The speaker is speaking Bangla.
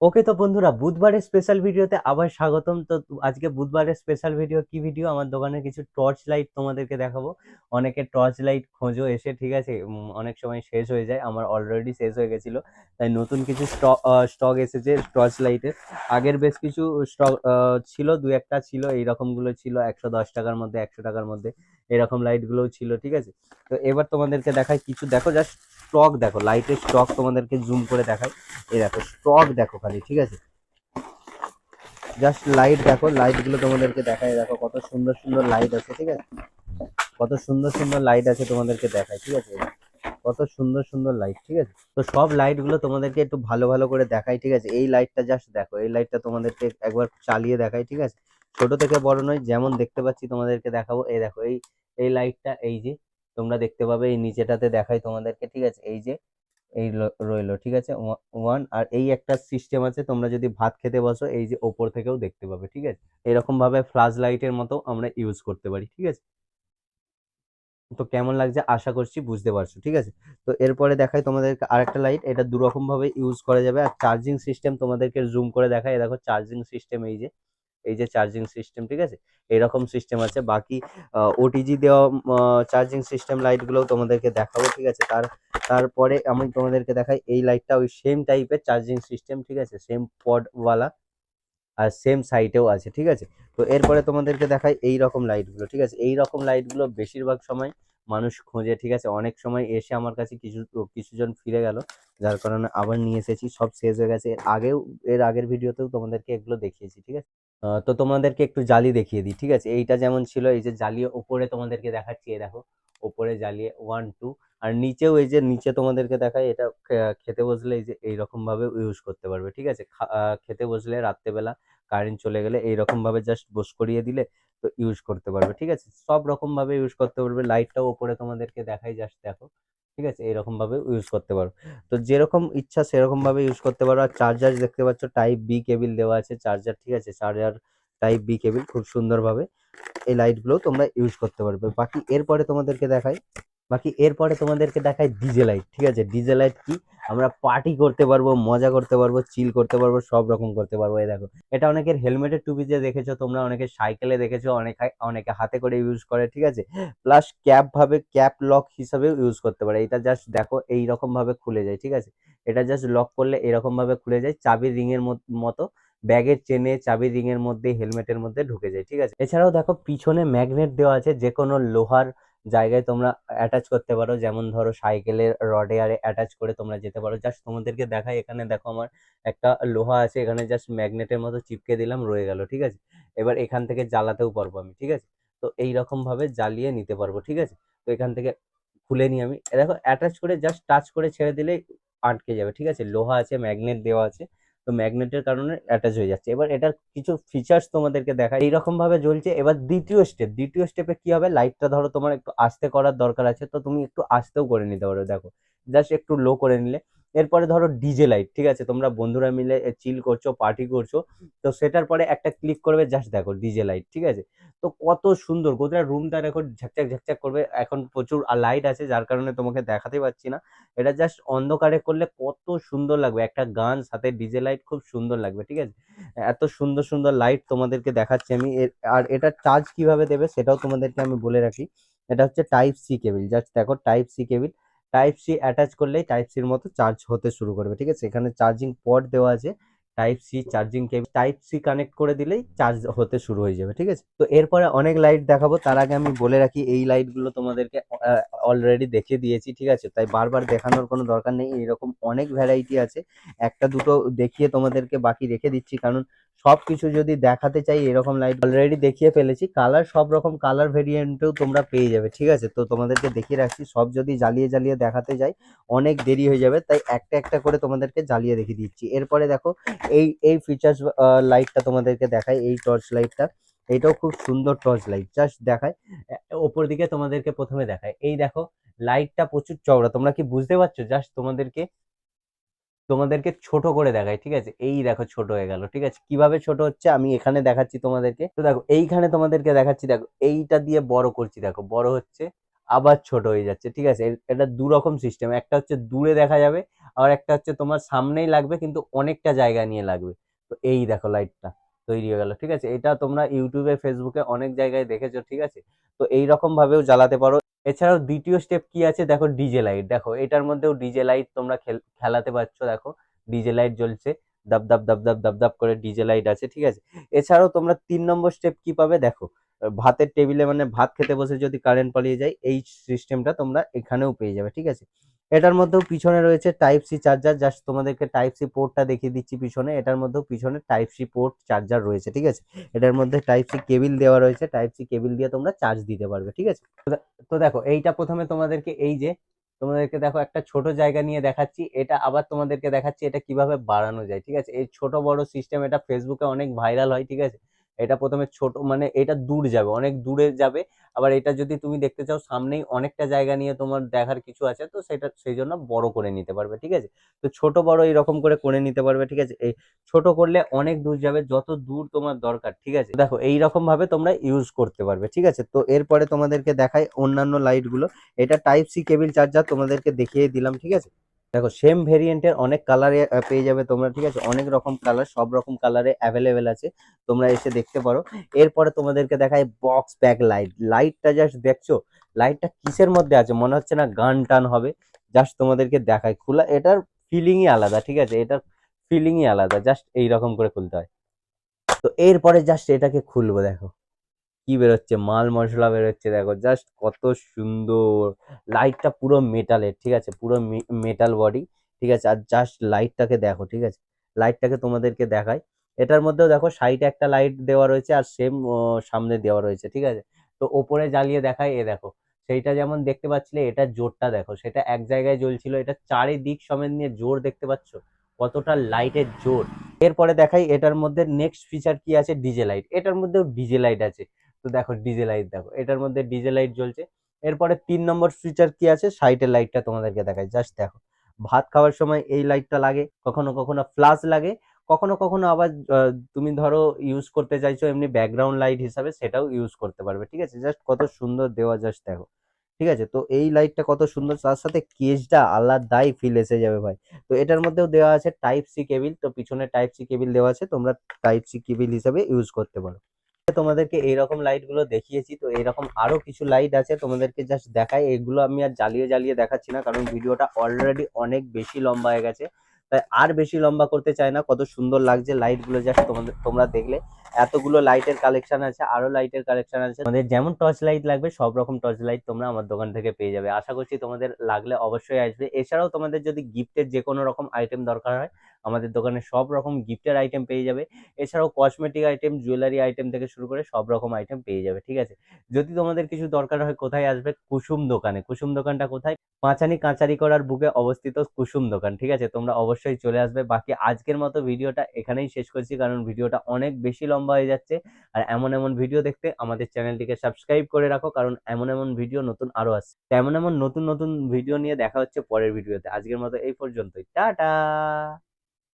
ওকে তো বন্ধুরা, বুধবারের স্পেশাল ভিডিওতে আবার স্বাগতম। তো আজকে বুধবারের স্পেশাল ভিডিও কি ভিডিও, আমার দোকানে কিছু টর্চ লাইট তোমাদেরকে দেখাবো। অনেকে টর্চ লাইট খোঁজো এসে, ঠিক আছে। অনেক সময় শেষ হয়ে যায়, আমার অলরেডি শেষ হয়ে গেছিল। তাই নতুন কিছু স্টক এসেছে টর্চ লাইটের। আগের বেশ কিছু স্টক ছিল, দু একটা ছিল, এইরকম গুলো ছিল 110 টাকার মধ্যে, 100 টাকার মধ্যে। এরকম লাইট গুলোও ছিল, ঠিক আছে। তো এবার তোমাদেরকে দেখাই কিছু, দেখো জাস্ট স্টক দেখো, লাইটের স্টক তোমাদেরকে জুম করে দেখাই। এই দেখো স্টক দেখো খালি, ঠিক আছে। জাস্ট লাইট দেখো, লাইট গুলো তোমাদেরকে দেখাই, দেখো কত সুন্দর সুন্দর লাইট আছে, ঠিক আছে। কত সুন্দর সুন্দর লাইট আছে তোমাদেরকে দেখাই, ঠিক আছে। কত সুন্দর সুন্দর লাইট, ঠিক আছে। তো সব লাইট গুলো তোমাদেরকে একটু ভালো ভালো করে দেখাই, ঠিক আছে। এই লাইটটা জাস্ট দেখো, এই লাইটটা তোমাদেরকে একবার চালিয়ে দেখাই, ঠিক আছে। ছোট থেকে বড় নয়, যেমন দেখতে পাচ্ছি তোমাদেরকে দেখাবো। এই দেখো, এই এই লাইটটা, এই যে তোমরা দেখতে পাবে, এই নিচেটাতে দেখাই তোমাদেরকে, ঠিক আছে। এই যে এই রইলো, ঠিক আছে। ওয়ান, আর এই একটা সিস্টেম আছে, তোমরা যদি ভাত খেতে বসো, এই যে ওপর থেকেও দেখতে পাবে, ঠিক আছে। এরকম ভাবে ফ্ল্যাশ লাইটের মতো আমরা ইউজ করতে পারি, ঠিক আছে। তো কেমন লাগছে আশা করছি বুঝতে পারছো, ঠিক আছে। তো এরপরে দেখাই তোমাদেরকে আরেকটা লাইট, এটা দু রকম ভাবে ইউজ করা যাবে। আর চার্জিং সিস্টেম তোমাদেরকে জুম করে দেখাই, এই দেখো চার্জিং সিস্টেম, এই যে এই যে চার্জিং সিস্টেম, ঠিক আছে। এরকম সিস্টেম আছে। বাকি ওটিজি দেওয়া চার্জিং সিস্টেম লাইট গুলোও তোমাদেরকে দেখাবো, ঠিক আছে। তারপরে আমি তোমাদেরকে দেখাই এই লাইটটা, ওই সেম টাইপের চার্জিং সিস্টেম, ঠিক আছে, সেম পড ওয়ালা, আর সেম সাইটেও আছে, ঠিক আছে। তো এরপরে তোমাদেরকে দেখাই এই রকম লাইটগুলো, ঠিক আছে। এই রকম লাইটগুলো বেশিরভাগ সময় মানুষ খোঁজে, ঠিক আছে। অনেক সময় এসে আমার কাছে কিছুজন ফিরে গেল, যার কারণে আবার নিয়ে এসেছি, সব শেষ হয়ে গেছে। এর আগের ভিডিওতেও তোমাদেরকে এগুলো দেখিয়েছি, ঠিক আছে। তো তোমাদেরকে একটু জালি দেখিয়ে দিই, ঠিক আছে। এইটা যেমন ছিল, এই যে জ্বালিয়ে ওপরে তোমাদেরকে দেখাচ্ছি, এই দেখো ওপরে জ্বালিয়ে ওয়ান টু। আর নিচেও, এই যে নিচে তোমাদেরকে দেখাই, এটা খেতে বসলে এই যে এইরকম ভাবে ইউজ করতে পারবে, ঠিক আছে। খেতে বসলে রাত্রেবেলা কারেন্ট চলে গেলে এইরকম ভাবে জাস্ট বস করিয়ে দিলে তো ইউজ করতে পারবে, ঠিক আছে। সব রকম ভাবে ইউজ করতে পারবে। লাইটটাও ওপরে তোমাদেরকে দেখাই, জাস্ট দেখো, ঠিক আছে। এরকম ভাবে ইউজ করতে পারো। তো যেরকম ইচ্ছা সেরকম ভাবে ইউজ করতে পারো। আর চার্জার দেখতে পাচ্ছ, টাইপ বি কেবিল দেওয়া আছে চার্জার, ঠিক আছে। চার্জার টাইপ বি কেবিল খুব সুন্দরভাবে এই লাইটগুলো তোমরা ইউজ করতে পারবে। বাকি এরপরে তোমাদেরকে দেখাই ডিজে লাইট, ঠিক আছে। ডিজে লাইট কি, আমরা পার্টি করতে পারবো, মজা করতে পারবো, চিল করতে পারবো, সব রকম করতে পারবো। এই দেখো, এটা অনেকের হেলমেটের টুপিতে দেখেছো তোমরা, অনেকে সাইকেলে দেখেছো, অনেকে হাতে করে ইউজ করে, ঠিক আছে। প্লাস ক্যাপ লক হিসাবেও ইউজ করতে পারে। এটা জাস্ট দেখো এই রকম ভাবে খুলে যায়, ঠিক আছে। এটা জাস্ট লক করলে এরকম ভাবে খুলে যায়, চাবির রিং এর মতো। ব্যাগের চেনে চাবির রিং এর মধ্যে, হেলমেটের মধ্যে ঢুকে যায়, ঠিক আছে। এছাড়াও দেখো পিছনে ম্যাগনেট দেওয়া আছে, যে কোনো লোহার জায়গায় তোমরা অ্যাটাচ করতে পারো। যেমন ধরো সাইকেলের রডে আরে অ্যাটাচ করে তোমরা যেতে পারো। জাস্ট তোমাদেরকে দেখাই, এখানে দেখো আমার একটা লোহা আছে, এখানে জাস্ট ম্যাগনেটের মতো চিপকে দিলাম, রয়ে গেল, ঠিক আছে। এবার এখান থেকে জ্বালাতেও পারবো আমি, ঠিক আছে। তো এই রকম ভাবে জ্বালিয়ে নিতে পারবো, ঠিক আছে। তো এখান থেকে খুলে নিই আমি, দেখো অ্যাটাচ করে জাস্ট টাচ করে ছেড়ে দিলেই আটকে যাবে, ঠিক আছে। লোহা আছে, ম্যাগনেট দেওয়া আছে, তো ম্যাগনেটের কারণে অ্যাটাচ হয়ে যাচ্ছে। এবার এটার কিছু ফিচার্স তোমাদেরকে দেখা এইরকম ভাবে জ্বলছে। এবার দ্বিতীয় স্টেপে কি হবে, লাইটটা ধরো তোমার একটু আস্তে করার দরকার আছে, তো তুমি একটু আস্তেও করে নিতে পারো, দেখো জাস্ট একটু লো করে নিলে। এরপরে ধরো ডিজে লাইট, ঠিক আছে, তোমরা বন্ধুরা মিলে চিল করছো, পার্টি করছো, তো সেটার পরে একটা ক্লিক করবে, জাস্ট দেখো ডিজে লাইট, ঠিক আছে। তো কত সুন্দর, গোটা রুমটা দেখো ঝাকঝাক ঝাকঝাক করবে। এখন প্রচুর লাইট আছে, যার কারণে তোমাকে দেখাতে পাচ্ছি না। এটা জাস্ট অন্ধকারে করলে কত সুন্দর লাগবে, একটা গান সাথে ডিজে লাইট, খুব সুন্দর লাগবে, ঠিক আছে। এত সুন্দর সুন্দর লাইট তোমাদেরকে দেখাচ্ছি আমি। আর এটা চার্জ কিভাবে দেবে সেটাও তোমাদেরকে আমি বলে রাখি। এটা হচ্ছে টাইপ সি কেবিল, জাস্ট দেখো type C cable. Type C attach করলেই টাইপ সির মতো চার্জ হতে শুরু করবে, ঠিক আছে। এখানে চার্জিং পড দেওয়া আছে, type C charging cable, type C connect করে দিলেই চার্জ হতে শুরু হয়ে যাবে, ঠিক আছে। তো এরপরে অনেক লাইট দেখাবো, তার আগে আমি বলে রাখি এই লাইট গুলো তোমাদেরকে অলরেডি দেখিয়ে দিয়েছি, ঠিক আছে। তাই বারবার দেখানোর কোনো দরকার নেই, এরকম অনেক ভ্যারাইটি আছে। একটা দুটো দেখিয়ে তোমাদেরকে বাকি রেখে দিচ্ছি, কারণ সবকিছু যদি দেখাতে চাই, এরকম লাইট অলরেডি দেখিয়ে ফেলেছি। কালার সব রকম কালার ভেরিয়েন্টেও তোমরা পেয়ে যাবে, ঠিক আছে। তো তোমাদেরকে দেখিয়ে রাখছি, সব যদি জ্বালিয়ে জ্বালিয়ে দেখাতে যাই অনেক দেরি হয়ে যাবে, তাই একটা একটা করে তোমাদেরকে জ্বালিয়ে দেখিয়ে দিচ্ছি। এরপরে দেখো এই এই ফিচার্স লাইটটা তোমাদেরকে দেখাই, এই টর্চ লাইটটা। এইটাও খুব সুন্দর টর্চ লাইট, জাস্ট দেখায় ওপর দিকে তোমাদেরকে প্রথমে দেখায়। এই দেখো লাইটটা প্রচুর চওড়া, তোমরা কি বুঝতে পারছো? জাস্ট তোমাদেরকে তোমাদেরকে ছোট করে দেখায়, ঠিক আছে। এই দেখো ছোট হয়ে গেল, ঠিক আছে। কিভাবে ছোট হচ্ছে আমি এখানে দেখাচ্ছি তোমাদেরকে। তো দেখো এইখানে তোমাদেরকে দেখাচ্ছি, দেখো এইটা দিয়ে বড় করছি, দেখো বড় হচ্ছে। আবার ছোট হয়ে যাচ্ছে, ঠিক আছে। এটা দু রকম সিস্টেম, একটা হচ্ছে দূরে দেখা যাবে, আর একটা হচ্ছে তোমার সামনেই লাগবে কিন্তু অনেকটা জায়গা নিয়ে লাগবে। তো এই দেখো লাইটটা তৈরি হয়ে গেল, ঠিক আছে। এটা তোমরা ইউটিউবে ফেসবুকে অনেক জায়গায় দেখেছো, ঠিক আছে। তো এই রকম ভাবেও জ্বালাতে পারো। এছাড়াও দ্বিতীয় স্টেপ কি আছে দেখো, ডিজে লাইট। দেখো এটার মধ্যেও ডিজে লাইট তোমরা খেলাতে পারছো, দেখো ডিজে লাইট জ্বলছে, দাব দাব দাব দাব দাব দাব করে ডিজে লাইট আছে, ঠিক আছে। এছাড়াও তোমরা 3 নম্বর স্টেপ কি পাবে দেখো, ভাতের টেবিলে মানে ভাত খেতে বসে যদি কারেন্ট পালিয়ে যায়, এই সিস্টেমটা তোমরা এখানেও পেয়ে যাবে, ঠিক আছে। এটার মধ্যেও পিছনে রয়েছে টাইপ সি চার্জার, জাস্ট তোমাদেরকে টাইপ সি পোর্টটা দেখিয়ে দিচ্ছি পিছনে। এটার মধ্যেও পিছনে টাইপ সি পোর্ট চার্জার রয়েছে, ঠিক আছে। এটার মধ্যে টাইপ সি কেবিল দেওয়া রয়েছে, টাইপ সি কেবিল দিয়ে তোমরা চার্জ দিতে পারবে, ঠিক আছে। তো দেখো এইটা প্রথমে তোমাদেরকে এই যে তোমাদেরকে দেখো একটা ছোট জায়গা নিয়ে দেখাচ্ছি, এটা আবার তোমাদেরকে দেখাচ্ছি এটা কিভাবে বাড়ানো যায়, ঠিক আছে। এই ছোট বড় সিস্টেম এটা ফেসবুকে অনেক ভাইরাল হয়, ঠিক আছে। এটা প্রথমে ছোট মানে এটা দূর যাবে, অনেক দূরে যাবে। আবার এটা যদি তুমি দেখতে চাও সামনেই অনেকটা জায়গা নিয়ে তোমার দেখার কিছু আছে, তো সেটা সেই জন্য বড় করে নিতে পারবে, ঠিক আছে। তো ছোট বড় এরকম করে নিতে পারবে, ঠিক আছে। এই ছোট করলে অনেক দূর যাবে, যত দূর তোমার দরকার, ঠিক আছে। দেখো এই রকম ভাবে তোমরা ইউজ করতে পারবে, ঠিক আছে। তো এরপরে তোমাদেরকে দেখাই অন্যান্য লাইট গুলো। এটা টাইপ সি কেবিল চার্জার তোমাদেরকে দেখিয়ে দিলাম, ঠিক আছে। দেখো সেম ভেরিয়েন্টের অনেক কালারে পেয়ে যাবে তোমরা, ঠিক আছে। অনেক রকম কালার, সব রকম কালারে অ্যাভেলেবেল আছে, তোমরা এসে দেখতে পারো। এরপরে তোমাদেরকে দেখায় বক্স ব্যাক লাইট। লাইটটা জাস্ট দেখছো, লাইটটা কিসের মধ্যে আছে মনে হচ্ছে না গান টান হবে। জাস্ট তোমাদেরকে দেখায় খোলা, এটার ফিলিংই আলাদা, ঠিক আছে। এটার ফিলিংই আলাদা, জাস্ট এইরকম করে খুলতে হয়। তো এরপরে জাস্ট এটাকে খুলবো, দেখো কি বেরোচ্ছে, মাল মশলা বেরোচ্ছে, দেখো জাস্ট কত সুন্দর। লাইটটা পুরো মেটালের, ঠিক আছে, পুরো মেটাল বডি, ঠিক আছে। আর জাস্ট লাইটটাকে দেখো, ঠিক আছে। লাইটটাকে তোমাদেরকে দেখাই। এটার মধ্যেও দেখো সাইডে একটা লাইট দেওয়া রয়েছে, আর সেম সামনে দেওয়া রয়েছে, ঠিক আছে। তো ওপরে জ্বালিয়ে দেখাই, এ দেখো সেইটা যেমন দেখতে পাচ্ছিলে, এটা জোরটা দেখো, সেটা এক জায়গায় জ্বলছিল, এটা চারিদিক সমেত নিয়ে জোর দেখতে পাচ্ছ, কতটা লাইটের জোর। এরপরে দেখাই এটার মধ্যে নেক্সট ফিচার কি আছে, ডিজে লাইট। এটার মধ্যেও ডিজে লাইট আছে। তো দেখো ডিজে লাইট, দেখো এটার মধ্যে ডিজে লাইট জ্বলছে। এরপরে 3 নম্বর ফিচার কি আছে, সাইডের লাইটটা তোমাদেরকে দেখাই, জাস্ট দেখো। ভাত খাওয়ার সময় এই লাইটটা লাগে, কখনো কখনো ফ্ল্যাশ লাগে, কখনো কখনো আবার তুমি ধরো ইউজ করতে চাইছো এমনি ব্যাকগ্রাউন্ড লাইট হিসাবে, সেটাও ইউজ করতে পারবে, ঠিক আছে। জাস্ট কত সুন্দর দেওয়া, জাস্ট দেখো, ঠিক আছে। তো এই লাইটটা কত সুন্দর, তার সাথে কেসটা আলাদাই ফিল এসে যাবে ভাই। তো এটার মধ্যেও দেওয়া আছে টাইপ সি কেবিল, তো পিছনে টাইপ সি কেবিল দেওয়া আছে, তোমরা টাইপ সি কেবিল হিসাবে ইউজ করতে পারো। তোমাদেরকে এইরকম লাইট গুলো দেখিয়েছি, তো এরকম আরো কিছু লাইট আছে তোমাদেরকে জাস্ট দেখাই। এগুলো আমি আর জ্বালিয়ে জ্বালিয়ে দেখাচ্ছি না, কারণ ভিডিওটা অলরেডি অনেক বেশি লম্বা হয়ে গেছে। তাই আর বেশি লম্বা করতে চাই না। কত সুন্দর লাগছে লাইট গুলো, জাস্ট তোমরা দেখলে। এতগুলো লাইটের কালেকশন আছে, আরো লাইটের কালেকশন আছে, তোমাদের যেমন টর্চ লাইট লাগবে সব রকম টর্চ লাইট তোমরা আমার দোকান থেকে পেয়ে যাবে। আশা করছি তোমাদের লাগলে অবশ্যই আসবে। এছাড়াও তোমাদের যদি গিফটের যে কোনো রকম আইটেম দরকার হয়, আমাদের দোকানে সব রকম গিফটের আইটেম পেয়ে যাবে। এছাড়াও কসমেটিক আইটেম, জুয়েলারি আইটেম থেকে শুরু করে সব রকম আইটেম পেয়ে যাবে, ঠিক আছে। যদি তোমাদের কিছু দরকার হয়, কোথায় আসবে, কুসুম দোকানে। কুসুম দোকানটা কোথায়, পাঁচানি কাঁচারি করার বুকে অবস্থিত কুসুম দোকান, ঠিক আছে। তোমরা অবশ্যই চলে আসবে। বাকি আজকের মতো ভিডিওটা এখানেই শেষ করছি, কারণ ভিডিওটা অনেক বেশি লম্বা হয়ে যাচ্ছে। আর এমন এমন ভিডিও দেখতে আমাদের চ্যানেলটিকে সাবস্ক্রাইব করে রাখো, কারণ এমন এমন ভিডিও নতুন আরো আসছে। তো এমন এমন নতুন নতুন ভিডিও নিয়ে দেখা হচ্ছে পরের ভিডিওতে। আজকের মতো এই পর্যন্তই, টাটা।